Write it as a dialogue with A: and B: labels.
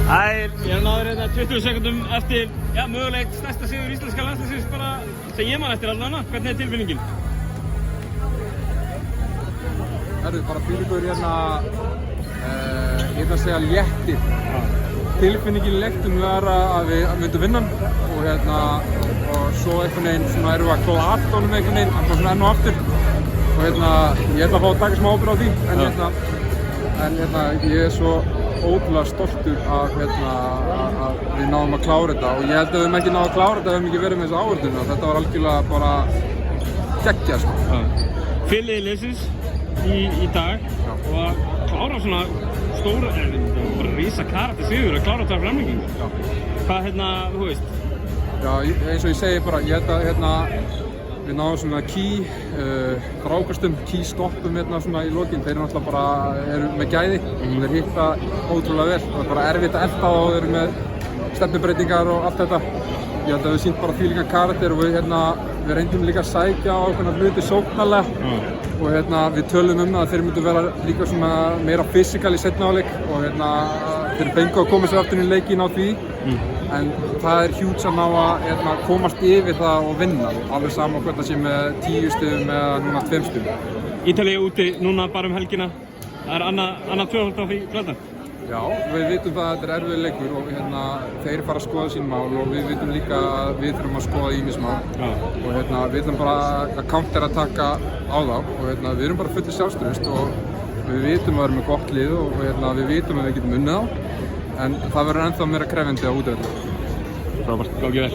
A: Ég náður hérna 20 sekundum eftir, já, mögulegt stærsta sigur íslenska landsliðsins bara sem ég man eftir allavega. Hvernig er tilfinningin?
B: Það bara fílingur hérna, ég ætla að segja léttir. Tilfinningin léttum var að við myndum vinna og hérna, og svo einhvern veginn svona erum við að glata honum einhvern veginn, hann kom svona enn og aftur. Og hérna, ég ætla að fá að taka smá ábyrgð á því, en hérna, ég er svo ótrúlega stoltur að við náðum að klára þetta og ég held að við hefum ekki náð að klára þetta ef við hefum ekki verið með þessu áhörðuna. Þetta var algjörlega bara geggjað sko.
A: Fyrirliði liðsins í dag og að klára svona stóra, bara rísa karate sigur að klára þetta framlengingu. Hvað þú veist?
B: Já, eins og ég segi bara, ég held að við náðum svona frákastum, stoppum svona í lokin. Þeir náttúrulega bara eru með gæði og þeir hitta ótrúlega vel. Það er bara erfitt að elta og þeir eru með stefnubreytingar og allt þetta. Ég held að við sýnt bara þvílíkan karakter og við reyndum líka að sækja á ákveðna hluti sóknarlega og við tölum það að þeir myndu vera líka svona meira fysikal í seinni hálfleik og þeir fengu að koma sér aftur í leikinn á því. En það er hjúts að ná að komast yfir það og vinna, alveg sama hvort það sé með 10 stigum eða núna 2 stigum.
A: Ítalía úti núna bara helgina, það er annað tvöfald á því platan?
B: Já, við vitum það að þetta er erfiður leikur og þeir fara að skoða sín mál og við vitum líka að við þurfum að skoða ýmis mál og við ætlum bara að counterattacka á þá og við erum bara fullir sjálfstraust og við vitum að við erum með gott lið og við vitum að við getum unnið þá. En það verður ennþá meira krefjandi á útivelli.
A: Frábært, gangi vel.